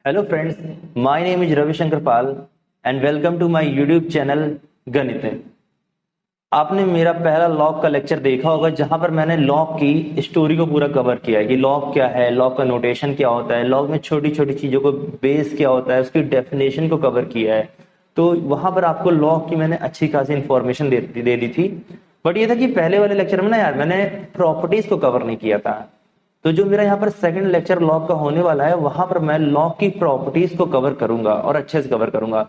Hello friends, my name is Ravishankar Pal and welcome to my YouTube channel Ganit. आपने मेरा पहला log का लेक्चर देखा होगा जहां पर मैंने लॉग की स्टोरी को पूरा कवर किया है कि लॉग क्या है, लॉग का नोटेशन क्या होता है, लॉग में छोटी छोटी चीजों को बेस क्या होता है, उसकी डेफिनेशन को कवर किया है। तो वहां पर आपको लॉग की मैंने अच्छी खासी इंफॉर्मेशन दे दी थी। बट ये था कि पहले वाले लेक्चर में ना यार मैंने प्रॉपर्टीज को कवर नहीं किया था। तो जो मेरा यहाँ पर सेकंड लेक्चर लॉग का होने वाला है वहां पर मैं लॉग की प्रॉपर्टीज को कवर करूंगा और अच्छे से कवर करूंगा।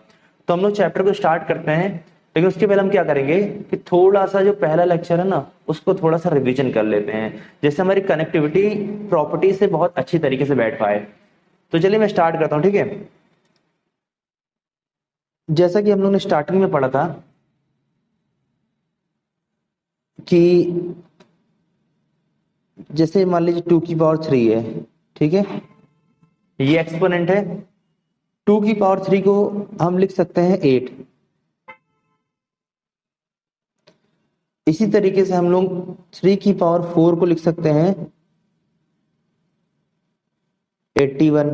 तो हम लोग चैप्टर को स्टार्ट करते हैं, लेकिन उसके पहले हम क्या करेंगे कि थोड़ा सा जो पहला लेक्चर है ना उसको थोड़ा सा रिवीजन कर लेते हैं, जैसे हमारी कनेक्टिविटी प्रॉपर्टी से बहुत अच्छी तरीके से बैठ पाए। तो चलिए मैं स्टार्ट करता हूँ, ठीक है। जैसा कि हम लोग ने स्टार्टिंग में पढ़ा था कि जैसे मान लीजिए 2 की पावर 3 है, ठीक है, ये एक्सपोनेंट है। 2 की पावर 3 को हम लिख सकते हैं 8। इसी तरीके से हम लोग 3 की पावर 4 को लिख सकते हैं 81,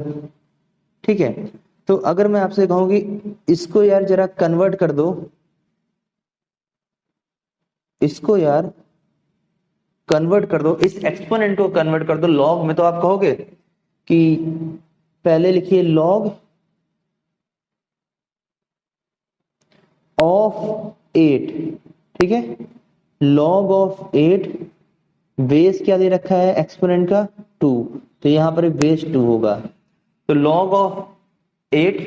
ठीक है। तो अगर मैं आपसे कहूं कि इसको यार जरा कन्वर्ट कर दो, इसको यार कन्वर्ट कर दो, इस एक्सपोनेंट को कन्वर्ट कर दो लॉग में, तो आप कहोगे कि पहले लिखिए लॉग ऑफ 8, ठीक है। लॉग ऑफ 8, बेस क्या दे रखा है एक्सपोनेंट का 2, तो यहां पर बेस 2 होगा। तो लॉग ऑफ 8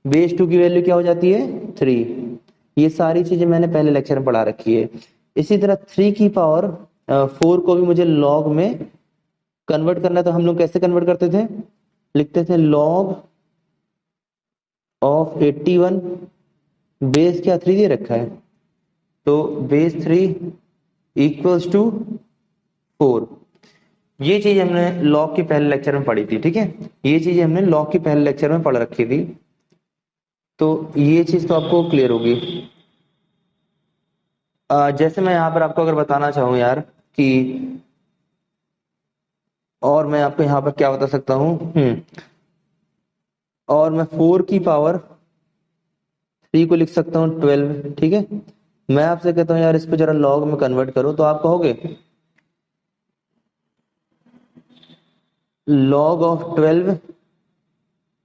बेस 2 की वैल्यू क्या हो जाती है 3। ये सारी चीजें मैंने पहले लेक्चर में पढ़ा रखी है। इसी तरह 3 की पावर 4 को भी मुझे लॉग में कन्वर्ट करना है, तो हम लोग कैसे कन्वर्ट करते थे, लिखते थे लॉग ऑफ 81, बेस क्या 3 दे रखा है, तो बेस 3 इक्वल्स टू 4। ये चीज हमने लॉग के पहले लेक्चर में पढ़ी थी, ठीक है। ये चीज हमने लॉग के पहले लेक्चर में पढ़ रखी थी, तो ये चीज तो आपको क्लियर होगी। जैसे मैं यहाँ पर आपको अगर बताना चाहूँ यार कि, और मैं आपको यहाँ पर क्या बता सकता हूँ, और मैं 4 की पावर 3 को लिख सकता हूँ 12, ठीक है। मैं आपसे कहता हूँ यार इसको जरा लॉग में कन्वर्ट करो, तो आप कहोगे log of 12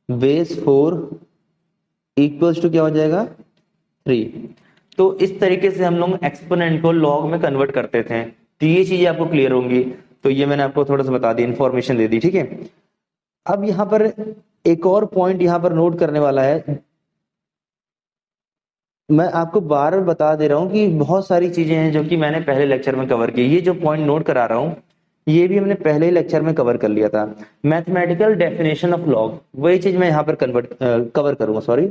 base 4 equals to क्या हो जाएगा 3। तो इस तरीके से हम लोग एक्सपोनेंट को लॉग में कन्वर्ट करते थे। तो ये चीजें आपको क्लियर होंगी, तो ये मैंने आपको थोड़ा सा बता दी, इंफॉर्मेशन दे दी, ठीक है। अब यहाँ पर एक और पॉइंट यहाँ पर नोट करने वाला है। मैं आपको बार बार बता दे रहा हूँ कि बहुत सारी चीजें हैं जो कि मैंने पहले लेक्चर में कवर की। ये जो पॉइंट नोट करा रहा हूँ ये भी हमने पहले ही लेक्चर में कवर कर लिया था। मैथमेटिकल डेफिनेशन ऑफ लॉग, वही चीज मैं यहाँ पर कवर करूंगा, सॉरी,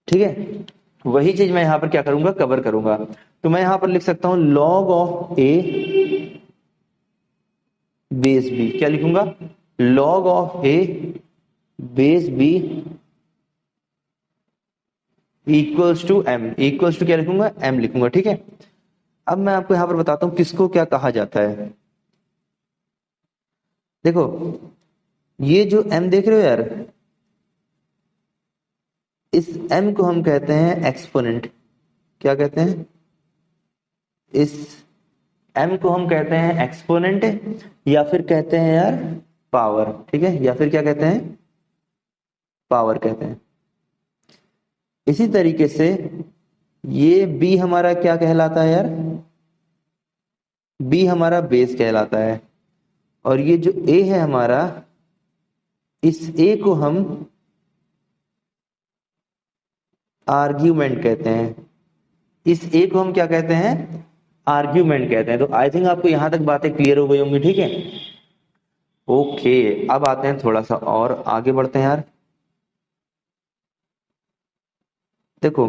ठीक है। वही चीज मैं यहां पर क्या करूंगा, कवर करूंगा। तो मैं यहां पर लिख सकता हूं log of a base b, क्या लिखूंगा, log of a base b equals to m, equals to क्या लिखूंगा, एम लिखूंगा, ठीक है। अब मैं आपको यहां पर बताता हूं किसको क्या कहा जाता है। देखो ये जो एम देख रहे हो यार, इस एम को हम कहते हैं एक्सपोनेंट। क्या कहते हैं, इस एम को हम कहते हैं एक्सपोनेंट, या फिर कहते हैं यार पावर, ठीक है, या फिर क्या कहते हैं, पावर कहते हैं। इसी तरीके से ये बी हमारा क्या कहलाता है यार, बी हमारा बेस कहलाता है। और ये जो ए है हमारा, इस ए को हम आर्ग्यूमेंट कहते हैं। इस ए को हम क्या कहते हैं, आर्ग्यूमेंट कहते हैं। तो आई थिंक आपको यहां तक बातें क्लियर हो गई होंगी, ठीक है। ओके, अब आते हैं थोड़ा सा और आगे बढ़ते हैं यार। देखो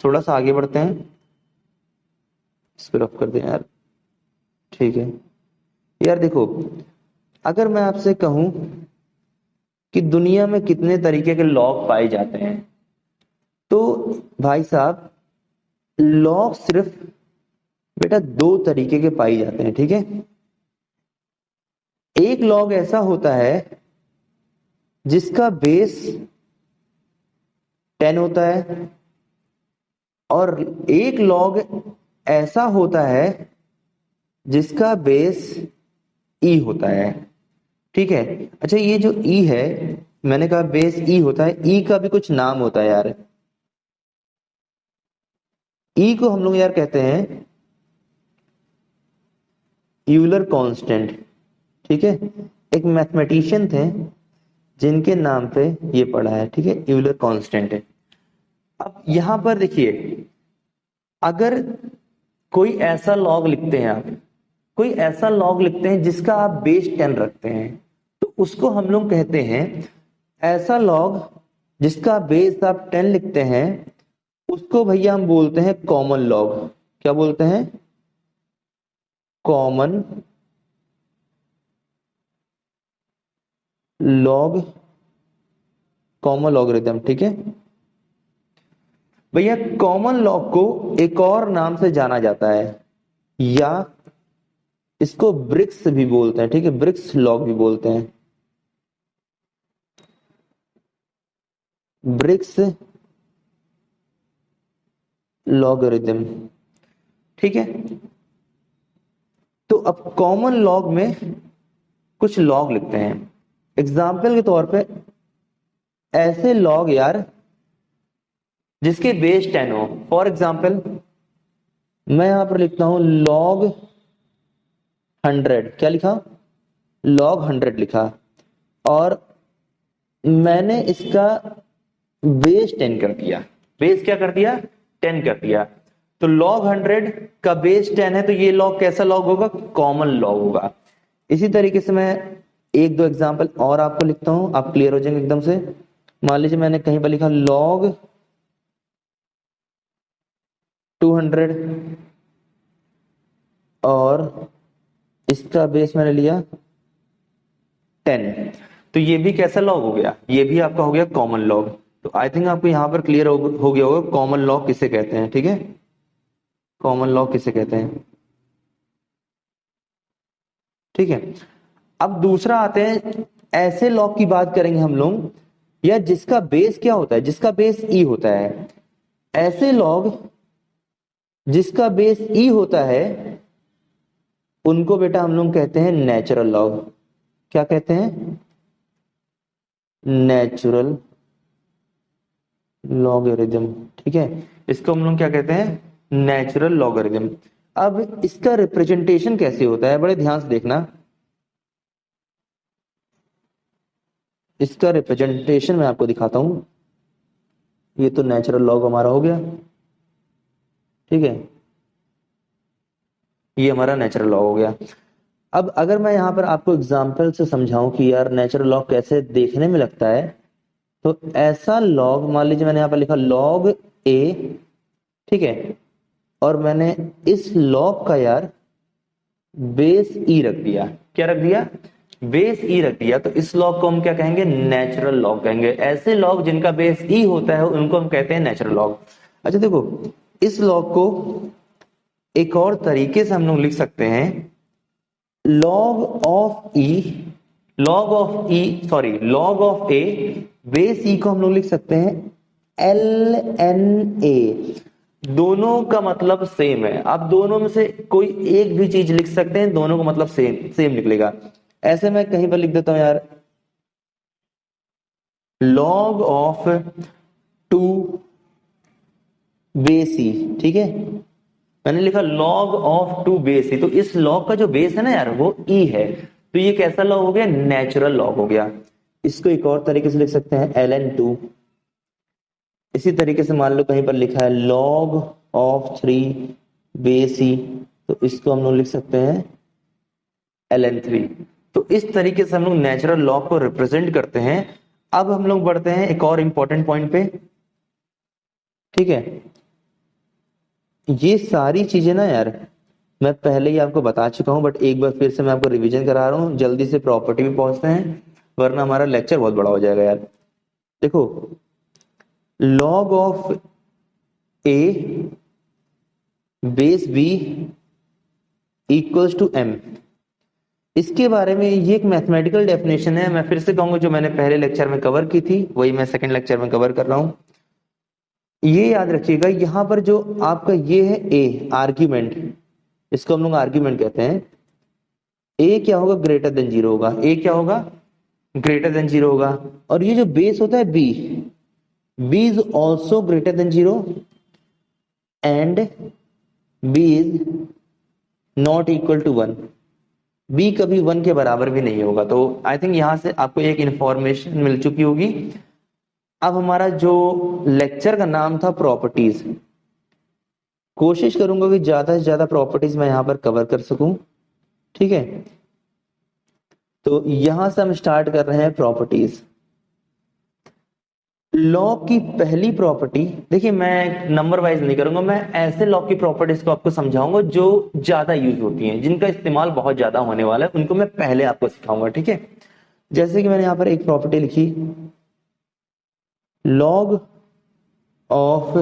थोड़ा सा आगे बढ़ते हैं, इसको रफ कर दें यार, ठीक है। यार देखो, अगर मैं आपसे कहूं कि दुनिया में कितने तरीके के लॉग पाए जाते हैं, तो भाई साहब लॉग सिर्फ बेटा दो तरीके के पाई जाते हैं, ठीक है। एक लॉग ऐसा होता है जिसका बेस 10 होता है, और एक लॉग ऐसा होता है जिसका बेस ई होता है, ठीक है। अच्छा, ये जो ई है, मैंने कहा बेस ई होता है, ई का भी कुछ नाम होता है यार। ई को हम लोग यार कहते हैं यूलर कांस्टेंट, ठीक है। एक मैथमेटिशियन थे जिनके नाम पे ये पढ़ा है, ठीक है, यूलर कांस्टेंट है। अब यहां पर देखिए, अगर कोई ऐसा लॉग लिखते हैं आप, कोई ऐसा लॉग लिखते हैं जिसका आप बेस 10 रखते हैं, तो उसको हम लोग कहते हैं, ऐसा लॉग जिसका बेस आप 10 लिखते हैं उसको भैया हम बोलते हैं कॉमन लॉग। क्या बोलते हैं? कॉमन लॉग, कॉमन लॉगरिथम, ठीक है भैया। कॉमन लॉग को एक और नाम से जाना जाता है, या इसको ब्रिक्स भी बोलते हैं, ठीक है, ब्रिक्स लॉग भी बोलते हैं, ब्रिक्स लॉगरिथम, ठीक है। तो अब कॉमन लॉग में कुछ लॉग लिखते हैं, एग्जाम्पल के तौर पे ऐसे लॉग यार जिसके बेस 10 हो। फॉर एग्जाम्पल मैं यहां पर लिखता हूं लॉग 100, क्या लिखा? लॉग 100 लिखा, और मैंने इसका बेस 10 कर दिया। बेस क्या कर दिया? 10 कर दिया। तो लॉग 100 का बेस 10 है, तो ये लॉग कैसा लॉग होगा? कॉमन लॉग होगा। इसी तरीके से मैं एक दो एग्जांपल और आपको लिखता हूं, आप क्लियर हो जाएंगे एकदम से। मान लीजिए मैंने कहीं पर लिखा लॉग 200, और इसका बेस मैंने लिया 10, तो ये भी कैसा लॉग हो गया? ये भी आपका हो गया कॉमन लॉग। तो आई थिंक आपको यहां पर क्लियर हो गया होगा कॉमन लॉग किसे कहते हैं, ठीक है, कॉमन लॉग किसे कहते हैं, ठीक है। अब दूसरा आते हैं, ऐसे लॉग की बात करेंगे हम लोग, या जिसका बेस क्या होता है? जिसका बेस ई होता है। ऐसे लॉग जिसका बेस ई होता है उनको बेटा हम लोग कहते हैं नेचुरल लॉग। क्या कहते हैं? नेचुरल लॉगरिथम, ठीक है। इसको हम लोग क्या कहते हैं? Natural logarithm. अब इसका रिप्रेजेंटेशन कैसे होता है, बड़े ध्यान से देखना। इसका रिप्रेजेंटेशन मैं आपको दिखाता हूं। ये तो नेचुरल लॉग हमारा हो गया, ठीक है, ये हमारा नेचुरल लॉग हो गया। अब अगर मैं यहां पर आपको एग्जांपल से समझाऊं कि यार नेचुरल लॉग कैसे देखने में लगता है, तो ऐसा लॉग, मान लीजिए मैंने यहां पर लिखा लॉग ए, ठीक है, और मैंने इस लॉग का यार बेस ई रख दिया। क्या रख दिया? बेस ई रख दिया। तो इस लॉग को हम क्या कहेंगे? नेचुरल लॉग कहेंगे। ऐसे लॉग जिनका बेस ई होता है उनको हम कहते हैं नेचुरल लॉग। अच्छा देखो, इस लॉग को एक और तरीके से हम लोग लिख सकते हैं, log of e, log of e sorry log of a base e को हम लोग लिख सकते हैं एल एन ए। दोनों का मतलब सेम है। आप दोनों में से कोई एक भी चीज लिख सकते हैं, दोनों का मतलब सेम सेम निकलेगा। ऐसे मैं कहीं पर लिख देता हूं यार, लॉग ऑफ 2 बेस ई, ठीक है, मैंने लिखा log ऑफ 2 बेस ई। तो इस log का जो बेस है ना यार वो e है, तो ये कैसा log हो गया? नेचुरल log हो गया। इसको एक और तरीके से लिख सकते हैं ln2। इसी तरीके से मान लो कहीं पर लिखा है log ऑफ 3 बेस ई, तो इसको हम लोग लिख सकते हैं ln3। तो इस तरीके से हम लोग नेचुरल log को रिप्रेजेंट करते हैं। अब हम लोग बढ़ते हैं एक और इंपॉर्टेंट पॉइंट पे, ठीक है। ये सारी चीजें ना यार मैं पहले ही आपको बता चुका हूं, बट एक बार फिर से मैं आपको रिवीजन करा रहा हूं। जल्दी से प्रॉपर्टी भी पहुंचते हैं, वरना हमारा लेक्चर बहुत बड़ा हो जाएगा यार। देखो, log of a base b equals to m. इसके बारे में ये एक मैथमेटिकल डेफिनेशन है, मैं फिर से कहूंगा जो मैंने पहले लेक्चर में कवर की थी वही मैं सेकंड लेक्चर में कवर कर रहा हूं। ये याद रखिएगा, यहां पर जो आपका ये है ए आर्ग्यूमेंट, इसको हम लोग आर्ग्यूमेंट कहते हैं। ए क्या होगा, ग्रेटर देन जीरो होगा। ए क्या होगा, ग्रेटर देन जीरो होगा। और ये जो बेस होता है b, b is also greater than zero and b is not equal to one. B कभी वन के बराबर भी नहीं होगा। तो आई थिंक यहां से आपको एक इंफॉर्मेशन मिल चुकी होगी। अब हमारा जो लेक्चर का नाम था प्रॉपर्टीज, कोशिश करूंगा कि ज्यादा से ज्यादा प्रॉपर्टीज मैं यहां पर कवर कर सकूं, ठीक है। तो यहां से हम स्टार्ट कर रहे हैं प्रॉपर्टीज। लॉ की पहली प्रॉपर्टी, देखिए मैं नंबर वाइज नहीं करूंगा, मैं ऐसे लॉ की प्रॉपर्टीज को आपको समझाऊंगा जो ज्यादा यूज होती हैं, जिनका इस्तेमाल बहुत ज्यादा होने वाला है, उनको मैं पहले आपको सिखाऊंगा, ठीक है। जैसे कि मैंने यहां पर एक प्रॉपर्टी लिखी, log of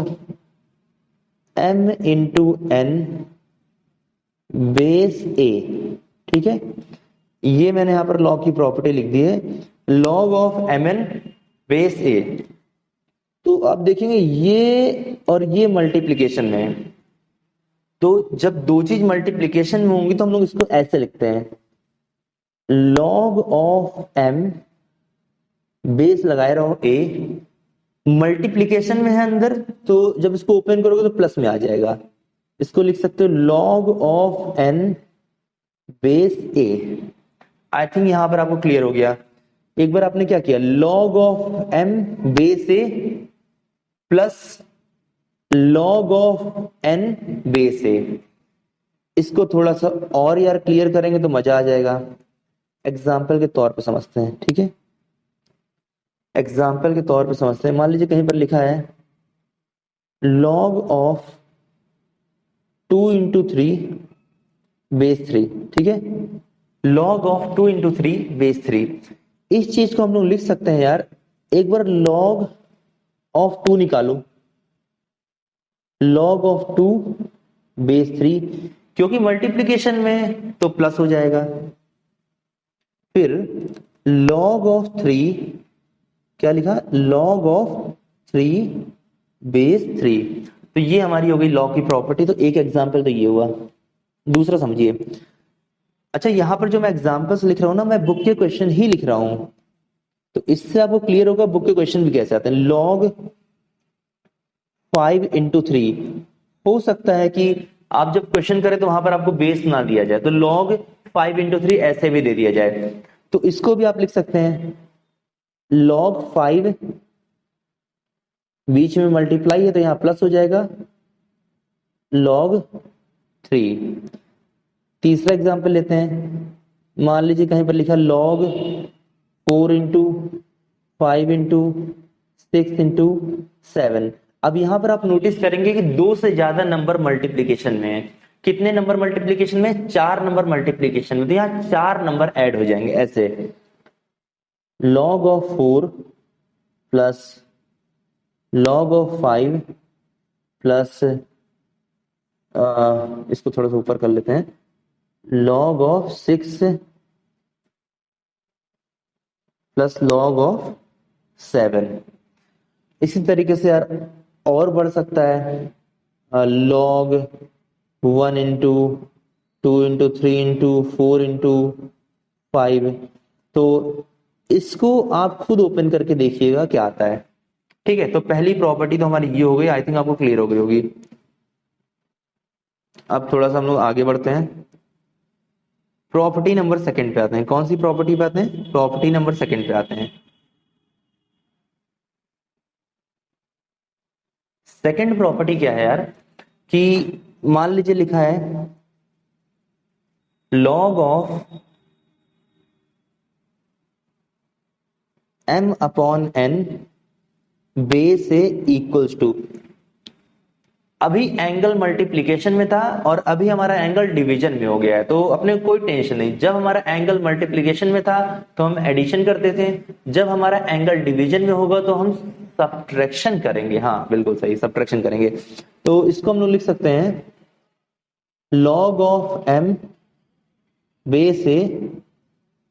m into n base a, ठीक है। ये मैंने यहां पर लॉग की प्रॉपर्टी लिख दी है, log of m n base a. तो आप देखेंगे ये और ये मल्टीप्लीकेशन में है, तो जब दो चीज मल्टीप्लीकेशन में होंगी तो हम लोग इसको ऐसे लिखते हैं, लॉग ऑफ एम बेस लगाए रहो ए, मल्टीप्लीकेशन में है अंदर, तो जब इसको ओपन करोगे तो प्लस में आ जाएगा। इसको लिख सकते हो log of n base a. I think यहां पर आपको क्लियर हो गया। एक बार आपने क्या किया, log of m base a plus log of n base a. इसको थोड़ा सा और यार क्लियर करेंगे तो मजा आ जाएगा। एग्जाम्पल के तौर पे समझते हैं, ठीक है। एग्जाम्पल के तौर पे समझते हैं, मान लीजिए कहीं पर लिखा है लॉग ऑफ 2 इंटू 3 बेस 3, ठीक है। लॉग ऑफ 2 इंटू 3 बेस 3, इस चीज को हम लोग लिख सकते हैं यार, एक बार लॉग ऑफ 2 निकालो, लॉग ऑफ 2 बेस 3, क्योंकि मल्टीप्लीकेशन में तो प्लस हो जाएगा। फिर लॉग ऑफ 3, क्या लिखा, लॉग ऑफ 3 बेस 3। तो ये हमारी हो गई लॉ की प्रॉपर्टी। तो एक एग्जांपल तो ये हुआ। दूसरा समझिए, अच्छा यहां पर जो मैं एग्जांपल्स लिख रहा हूं ना, मैं बुक के क्वेश्चन ही लिख रहा हूं, तो इससे आपको क्लियर होगा बुक के क्वेश्चन भी कैसे आते हैं। लॉग 5 इंटू 3, हो सकता है कि आप जब क्वेश्चन करें तो वहां पर आपको बेस ना दिया जाए, तो लॉग 5 इंटू 3 ऐसे भी दे दिया जाए, तो इसको भी आप लिख सकते हैं लॉग 5, बीच में मल्टीप्लाई है तो यहां प्लस हो जाएगा, लॉग 3। तीसरा एग्जांपल लेते हैं, मान लीजिए कहीं पर लिखा लॉग 4 इंटू 5 इंटू 6 इंटू 7। अब यहां पर आप नोटिस करेंगे कि दो से ज्यादा नंबर मल्टीप्लीकेशन में है। कितने नंबर मल्टीप्लीकेशन में, 4 नंबर मल्टीप्लीकेशन में, तो यहां 4 नंबर ऐड हो जाएंगे ऐसे, log of 4 plus log of 5 plus इसको थोड़ा सा ऊपर कर लेते हैं, log of 6 plus log of 7। इसी तरीके से यार और बढ़ सकता है, log 1 into 2 into 3 into 4 into 5। तो इसको आप खुद ओपन करके देखिएगा क्या आता है, ठीक है। तो पहली प्रॉपर्टी तो हमारी ये हो गई, आई थिंक आपको क्लियर हो गई होगी। अब थोड़ा सा हम लोग आगे बढ़ते हैं, प्रॉपर्टी नंबर सेकंड पे आते हैं। कौन सी प्रॉपर्टी पे आते हैं, प्रॉपर्टी नंबर सेकंड पे आते हैं। सेकंड प्रॉपर्टी क्या है यार, कि मान लीजिए लिखा है log of m upon n base a equals to, अभी एंगल मल्टीप्लीकेशन में था और अभी हमारा एंगल डिवीजन में हो गया है, तो अपने कोई टेंशन नहीं। जब हमारा एंगल मल्टीप्लीकेशन में था तो हम एडिशन करते थे, जब हमारा एंगल डिवीजन में होगा तो हम सब्ट्रैक्शन करेंगे। हाँ बिल्कुल सही, सब्ट्रैक्शन करेंगे। तो इसको हम लोग लिख सकते हैं log of m base a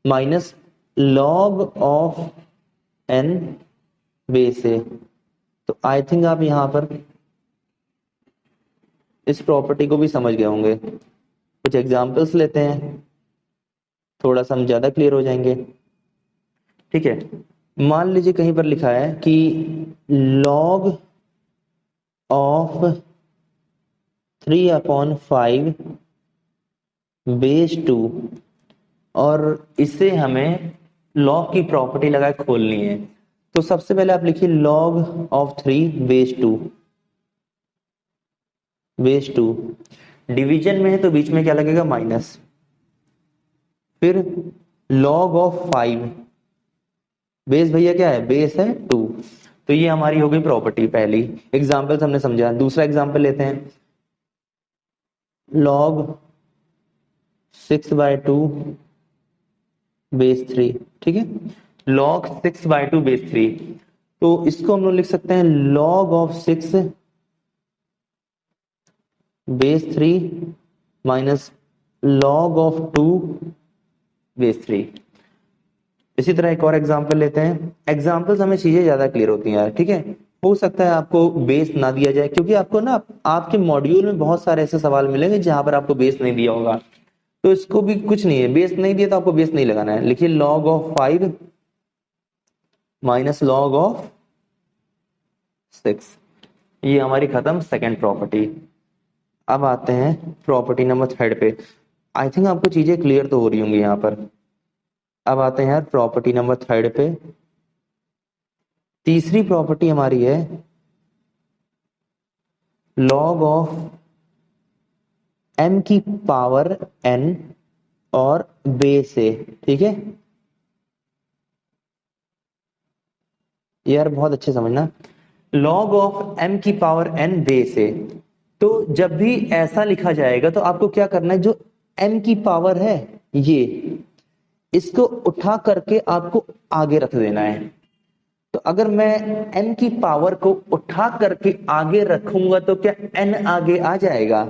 minus log of n base a. तो आई थिंक आप यहां पर इस प्रॉपर्टी को भी समझ गए होंगे। कुछ एग्जांपल्स लेते हैं, थोड़ा सा हम ज्यादा क्लियर हो जाएंगे। ठीक है, मान लीजिए कहीं पर लिखा है कि लॉग ऑफ 3/5 बेस 2, और इससे हमें लॉग की प्रॉपर्टी लगा के खोलनी है। तो सबसे पहले आप लिखिए लॉग ऑफ 3 बेस 2। डिवीजन में है तो बीच में क्या लगेगा, माइनस। फिर लॉग ऑफ 5, बेस भैया क्या है, बेस है 2। तो ये हमारी हो गई प्रॉपर्टी पहली। एग्जाम्पल हमने समझा। दूसरा एग्जाम्पल लेते हैं, लॉग 6/2 बेस 3। ठीक है, लॉग 6/2 बेस 3। तो इसको हम लोग लिख सकते हैं log of 6 base 3 minus log of 2 base 3। इसी तरह एक और एग्जांपल लेते हैं। एग्जांपल्स हमें चीजें ज्यादा क्लियर होती हैं यार। ठीक है, हो सकता है आपको बेस ना दिया जाए, क्योंकि आपको ना आपके मॉड्यूल में बहुत सारे ऐसे सवाल मिलेंगे जहां पर आपको बेस नहीं दिया होगा। तो इसको भी कुछ नहीं है, बेस नहीं दिया तो आपको बेस नहीं लगाना है। लिखिए log of 5 minus log of 6। ये हमारी खत्म सेकेंड प्रॉपर्टी। अब आते हैं प्रॉपर्टी नंबर 3 पे। आई थिंक आपको चीजें क्लियर तो हो रही होंगी यहाँ पर। अब आते हैं यार प्रॉपर्टी नंबर 3 पे। तीसरी प्रॉपर्टी हमारी है लॉग ऑफ m की पावर n और बेस ए। ठीक है यार, बहुत अच्छे समझना, लॉग ऑफ m की पावर n बेस ए। तो जब भी ऐसा लिखा जाएगा तो आपको क्या करना है, जो m की पावर है ये, इसको उठा करके आपको आगे रख देना है। तो अगर मैं n की पावर को उठा करके आगे रखूंगा तो क्या n आगे आ जाएगा?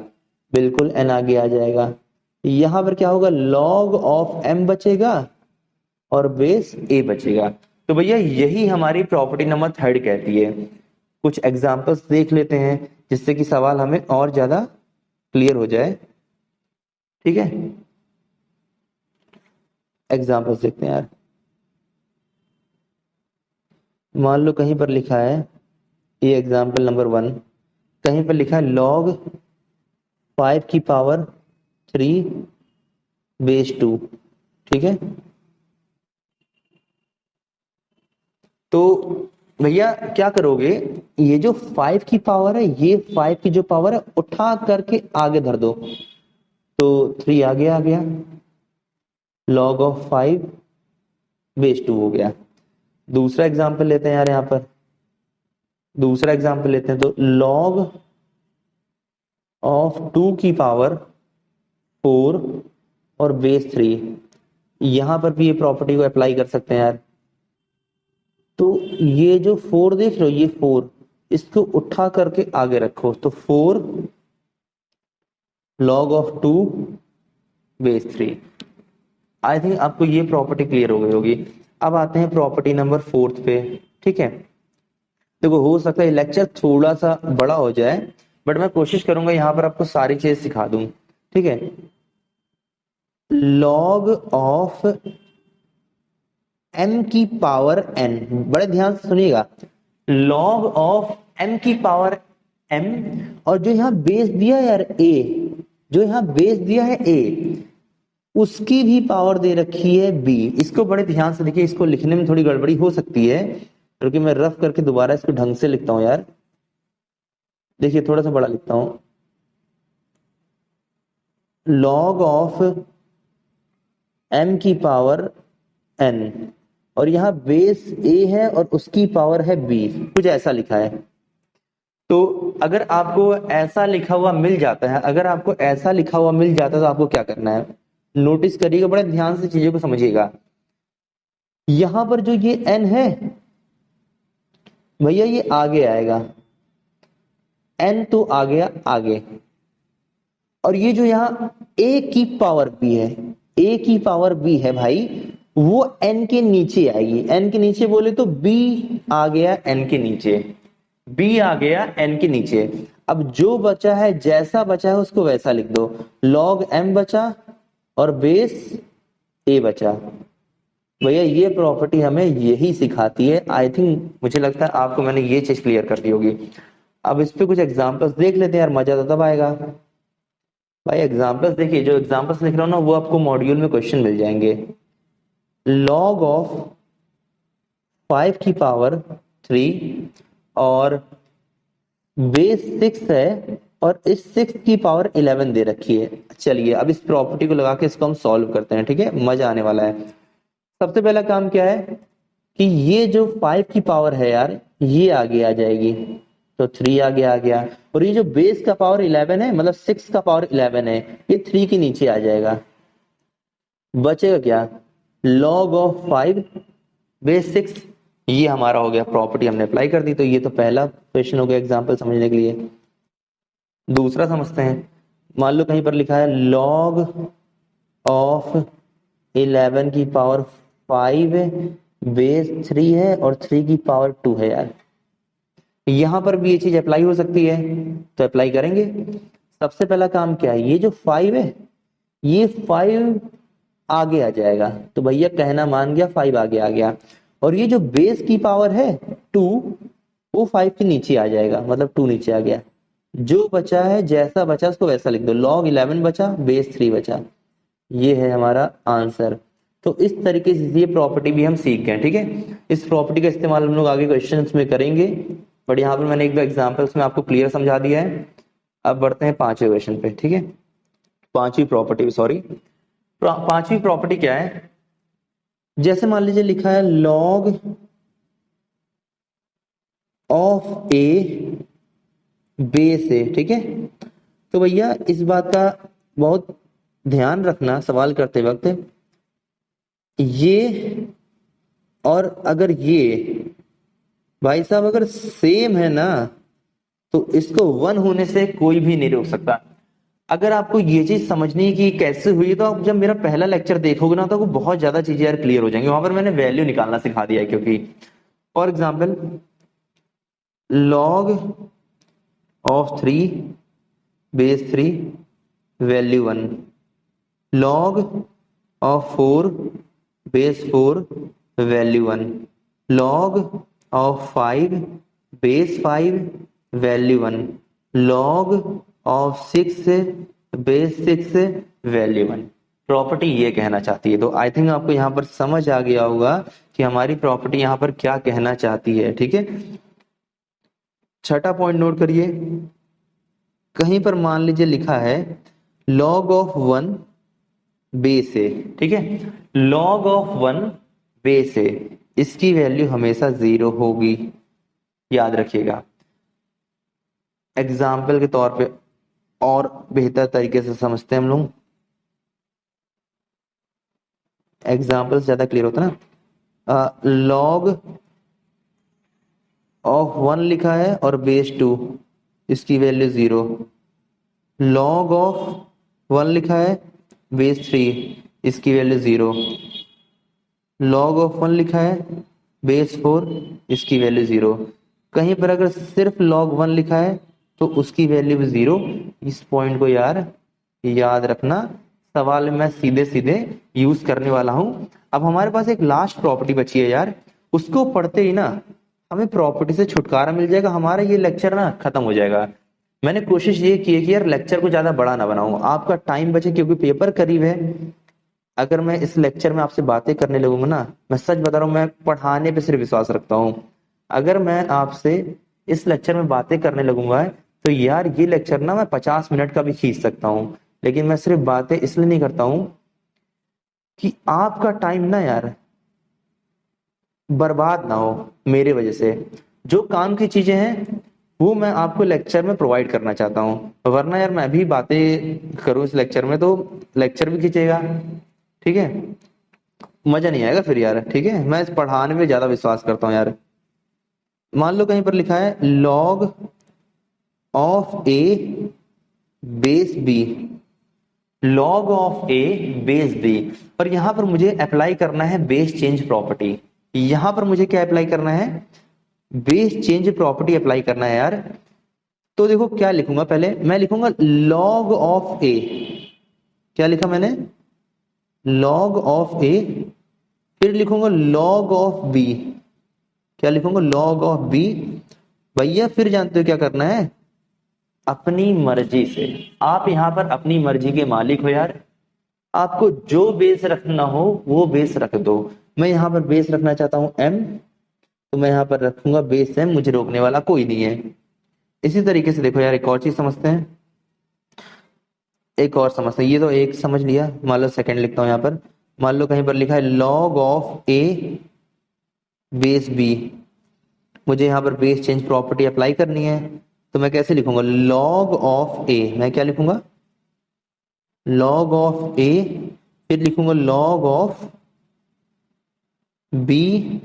बिल्कुल n आगे आ जाएगा। यहां पर क्या होगा, log ऑफ m बचेगा और बेस a बचेगा। तो भैया यही हमारी प्रॉपर्टी नंबर 3 कहती है। कुछ एग्जांपल्स देख लेते हैं जिससे कि सवाल हमें और ज्यादा क्लियर हो जाए। ठीक है, एग्जांपल्स देखते हैं यार। मान लो कहीं पर लिखा है, ये एग्जाम्पल नंबर 1, कहीं पर लिखा है log 5 की पावर 3 बेस 2। ठीक है, तो भैया क्या करोगे, ये जो 5 की पावर है, ये 5 की जो पावर है उठा करके आगे धर दो, तो 3 आगे आ गया, log ऑफ 5 बेस 2 हो गया। दूसरा एग्जाम्पल लेते हैं यार, यहां पर दूसरा एग्जाम्पल लेते हैं, तो log ऑफ 2 की पावर 4 और बेस 3। यहां पर भी ये प्रॉपर्टी को अप्लाई कर सकते हैं यार। तो ये जो 4 देख रहे हो, ये 4, इसको उठा करके आगे रखो, तो 4 log of 2 base 3। I think आपको ये प्रॉपर्टी क्लियर हो गई होगी। अब आते हैं प्रॉपर्टी नंबर 4 पे। ठीक है, देखो हो सकता है लेक्चर थोड़ा सा बड़ा हो जाए, बट मैं कोशिश करूंगा यहाँ पर आपको सारी चीज सिखा दूं। ठीक है, log ऑफ m की पावर n, बड़े ध्यान से सुनिएगा, log ऑफ m की पावर m, और जो यहाँ बेस दिया है यार a, जो यहाँ बेस दिया है a, उसकी भी पावर दे रखी है b। इसको बड़े ध्यान से देखिए, इसको लिखने में थोड़ी गड़बड़ी हो सकती है, क्योंकि मैं रफ करके दोबारा इसको ढंग से लिखता हूं यार। देखिए थोड़ा सा बड़ा लिखता हूं, log ऑफ m की पावर n, और यहां बेस a है और उसकी पावर है b, कुछ ऐसा लिखा है। तो अगर आपको ऐसा लिखा हुआ मिल जाता है, अगर आपको ऐसा लिखा हुआ मिल जाता है तो आपको क्या करना है, नोटिस करिएगा, बड़े ध्यान से चीजों को समझिएगा। यहां पर जो ये n है भैया, ये आगे आएगा, n तो आ गया आगे, और ये जो यहाँ a की पावर b है, a की पावर b है भाई, वो n के नीचे आएगी। n के नीचे बोले तो b आ गया n के नीचे, b आ गया n के नीचे। अब जो बचा है, जैसा बचा है उसको वैसा लिख दो, log m बचा और बेस a बचा। भैया ये प्रॉपर्टी हमें यही सिखाती है। आई थिंक, मुझे लगता है आपको मैंने ये चीज क्लियर कर दी होगी। अब इस पे कुछ एग्जांपल्स देख लेते हैं यार, मजा तो तब आएगा। भाई एग्जांपल्स देखिए, जो एग्जांपल्स लिख रहा हूँ ना वो आपको मॉड्यूल में क्वेश्चन मिल जाएंगे। लॉग ऑफ 5 की पावर 3 और बेस 6 है और इस 6 की पावर 11 दे रखी है। चलिए अब इस प्रॉपर्टी को लगा के इसको हम सॉल्व करते हैं, ठीक है, मजा आने वाला है। सबसे पहला काम क्या है कि ये जो 5 की पावर है यार, ये आगे आ जाएगी, तो 3 आगे आ गया। और ये जो बेस का पावर 11 है, मतलब 6 का पावर 11 है, ये 3 के नीचे आ जाएगा। बचेगा क्या, लॉग ऑफ 5 बेस 6, ये हमारा हो गया, प्रॉपर्टी हमने अप्लाई कर दी। तो ये तो पहला क्वेश्चन हो गया एग्जाम्पल समझने के लिए। दूसरा समझते हैं। मान लो कहीं पर लिखा है लॉग ऑफ 11 की पावर 5 बेस 3 है और 3 की पावर 2 है यार। यहां पर भी ये चीज अप्लाई हो सकती है, तो अप्लाई करेंगे। सबसे पहला काम क्या है, ये जो 5 है ये 5 आगे आ जाएगा, तो भैया कहना मान गया, 5 आगे आ गया। और ये जो बेस की पावर है 2, वो 5 के नीचे आ जाएगा, मतलब 2 नीचे आ गया। जो बचा है, जैसा बचा उसको वैसा लिख दो, log 11 बचा, बेस 3 बचा। ये है हमारा आंसर। तो इस तरीके से ये प्रॉपर्टी भी हम सीख गए, ठीक है। इस प्रॉपर्टी का इस्तेमाल हम लोग आगे क्वेश्चंस में करेंगे, बट यहाँ पर मैंने एक दो एग्जांपल्स में आपको क्लियर समझा दिया है। अब बढ़ते हैं पांचवें क्वेश्चन पे, ठीक है। पांचवी प्रॉपर्टी, सॉरी, पांचवी प्रॉपर्टी क्या है, जैसे मान लीजिए लिखा है log of a base a, ठीक है। तो भैया इस बात का बहुत ध्यान रखना सवाल करते वक्त, ये और अगर ये भाई साहब अगर सेम है ना, तो इसको 1 होने से कोई भी नहीं रोक सकता। अगर आपको ये चीज समझनी है कि कैसे हुई, तो आप जब मेरा पहला लेक्चर देखोगे ना, तो आपको बहुत ज्यादा चीजें यार क्लियर हो जाएंगी। वहां पर मैंने वैल्यू निकालना सिखा दिया है, क्योंकि for example log of 3 base 3 value 1, log of 4 base 4 value 1, log of 5 base 5 value 1, log of 6 base 6 value 1। Property ये कहना चाहती है। तो आई थिंक आपको यहाँ पर समझ आ गया होगा कि हमारी प्रॉपर्टी यहाँ पर क्या कहना चाहती है, ठीक है। छठा पॉइंट नोट करिए, कहीं पर मान लीजिए लिखा है log ऑफ 1 बेस ए, ठीक है। log ऑफ 1 बेस ए, इसकी वैल्यू हमेशा 0 होगी, याद रखिएगा। एग्जाम्पल के तौर पे और बेहतर तरीके से समझते हैं हम लोग, एग्जाम्पल ज्यादा क्लियर होता है ना। log ऑफ 1 लिखा है और बेस 2, इसकी वैल्यू 0। log ऑफ 1 लिखा है बेस 3, इसकी वैल्यू 0। log ऑफ 1 लिखा है बेस 4, इसकी वैल्यू 0। कहीं पर अगर सिर्फ log 1 लिखा है तो उसकी वैल्यू भी 0। इस पॉइंट को यार याद रखना, सवाल में मैं सीधे सीधे यूज करने वाला हूं। अब हमारे पास एक लास्ट प्रॉपर्टी बची है यार, उसको पढ़ते ही ना हमें प्रॉपर्टी से छुटकारा मिल जाएगा, हमारा ये लेक्चर ना खत्म हो जाएगा। मैंने कोशिश ये की है कि यार लेक्चर को ज्यादा बड़ा ना बनाऊं, आपका टाइम बचे, क्योंकि पेपर करीब है। अगर मैं इस लेक्चर में आपसे बातें करने लगूंगा ना, मैं सच बता रहा हूँ, मैं पढ़ाने पे सिर्फ विश्वास रखता हूँ। अगर मैं आपसे इस लेक्चर में बातें करने लगूंगा तो यार ये लेक्चर ना मैं 50 मिनट का भी खींच सकता हूँ। लेकिन मैं सिर्फ बातें इसलिए नहीं करता हूँ कि आपका टाइम ना यार बर्बाद ना हो मेरे वजह से। जो काम की चीजें हैं वो मैं आपको लेक्चर में प्रोवाइड करना चाहता हूँ, वरना यार मैं भी बातें करूँ इस लेक्चर में तो लेक्चर भी खींचेगा, ठीक है, मजा नहीं आएगा फिर यार, ठीक है। मैं इस पढ़ाने में ज्यादा विश्वास करता हूँ यार। मान लो कहीं पर लिखा है log of a base b, log of a base b. और यहां पर मुझे अप्लाई करना है बेस चेंज प्रॉपर्टी। यहां पर मुझे क्या अप्लाई करना है, बेस चेंज प्रॉपर्टी अप्लाई करना है यार। तो देखो क्या लिखूंगा, पहले मैं लिखूंगा लॉग ऑफ ए, क्या लिखा मैंने, लॉग ऑफ ए, फिर लिखूंगा लॉग ऑफ बी, क्या लिखूंगा, लॉग ऑफ बी। भैया फिर जानते हो क्या करना है, अपनी मर्जी से। आप यहां पर अपनी मर्जी के मालिक हो यार, आपको जो बेस रखना हो वो बेस रख दो। मैं यहां पर बेस रखना चाहता हूं m, तो मैं यहां पर रखूंगा बेस m, मुझे रोकने वाला कोई नहीं है। इसी तरीके से देखो यार, एक और चीज समझते हैं, एक और समझते हैं। ये तो एक समझ लिया, मान लो सेकंड लिखता हूं यहां पर। मान लो कहीं पर लिखा है log of a base b, मुझे यहाँ पर बेस चेंज प्रॉपर्टी अप्लाई करनी है, तो मैं कैसे लिखूंगा, लॉग ऑफ ए, मैं क्या लिखूंगा, लॉग ऑफ ए, फिर लिखूंगा लॉग ऑफ बी।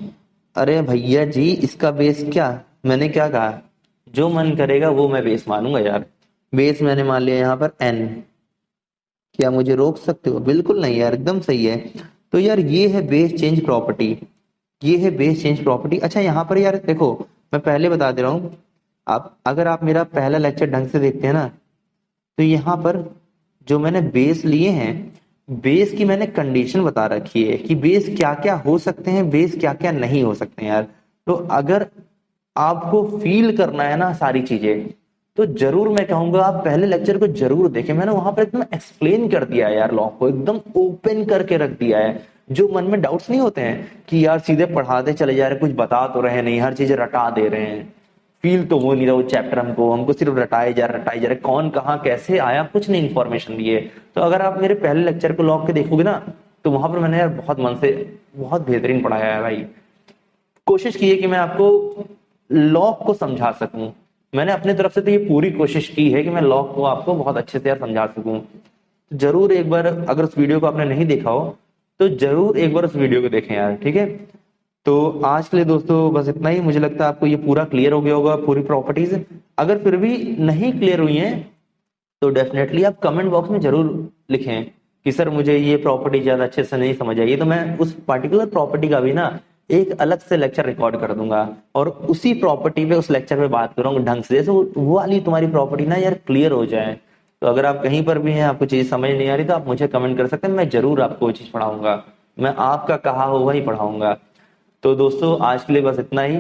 अरे भैया जी इसका बेस क्या, मैंने क्या कहा, जो मन करेगा वो मैं बेस मानूंगा यार। बेस मैंने मान लिया यहाँ पर n, क्या मुझे रोक सकते हो, बिल्कुल नहीं यार, एकदम सही है। तो यार ये है बेस चेंज प्रॉपर्टी, ये है बेस चेंज प्रॉपर्टी। अच्छा यहाँ पर यार देखो, मैं पहले बता दे रहा हूँ, आप अगर आप मेरा पहला लेक्चर ढंग से देखते हैं ना, तो यहाँ पर जो मैंने बेस लिए हैं, बेस की मैंने कंडीशन बता रखी है कि बेस क्या क्या हो सकते हैं, बेस क्या क्या नहीं हो सकते हैं यार। तो अगर आपको फील करना है ना सारी चीजें, तो जरूर मैं कहूंगा आप पहले लेक्चर को जरूर देखें। मैंने वहां पर एकदम एक्सप्लेन कर दिया है यार, लॉ को एकदम ओपन करके रख दिया है। जो मन में डाउट्स नहीं होते हैं कि यार सीधे पढ़ाते चले जा रहे, कुछ बता तो रहे नहीं, हर चीजें रटा दे रहे हैं, फील तो वो नहीं रहा वो चैप्टर, हमको सिर्फ रटाए जा रहे, कौन कहाँ कैसे आया कुछ नहीं इन्फॉर्मेशन दिए। तो अगर आप मेरे पहले लेक्चर को लॉग के देखोगे ना, तो वहां पर मैंने यार बहुत मन से बहुत बेहतरीन पढ़ाया है भाई। कोशिश की है कि मैं आपको लॉग को समझा सकूं, मैंने अपनी तरफ से तो ये पूरी कोशिश की है कि मैं लॉग को आपको बहुत अच्छे से यार समझा सकूं। तो जरूर एक बार अगर उस वीडियो को आपने नहीं देखा हो, तो जरूर एक बार उस वीडियो को देखें यार, ठीक है। तो आज के लिए दोस्तों बस इतना ही। मुझे लगता है आपको ये पूरा क्लियर हो गया होगा, पूरी प्रॉपर्टीज। अगर फिर भी नहीं क्लियर हुई हैं, तो डेफिनेटली आप कमेंट बॉक्स में जरूर लिखें कि सर मुझे ये प्रॉपर्टी ज्यादा अच्छे से नहीं समझ आई। तो मैं उस पर्टिकुलर प्रॉपर्टी का भी ना एक अलग से लेक्चर रिकॉर्ड कर दूंगा, और उसी प्रॉपर्टी पे उस लेक्चर पे बात करूंगा ढंग से, जैसे वो वाली तुम्हारी प्रॉपर्टी ना यार क्लियर हो जाए। तो अगर आप कहीं पर भी हैं, आपको चीज समझ नहीं आ रही, तो आप मुझे कमेंट कर सकते हैं, मैं जरूर आपको वो चीज पढ़ाऊंगा, मैं आपका कहा हुआ ही पढ़ाऊंगा। तो दोस्तों आज के लिए बस इतना ही।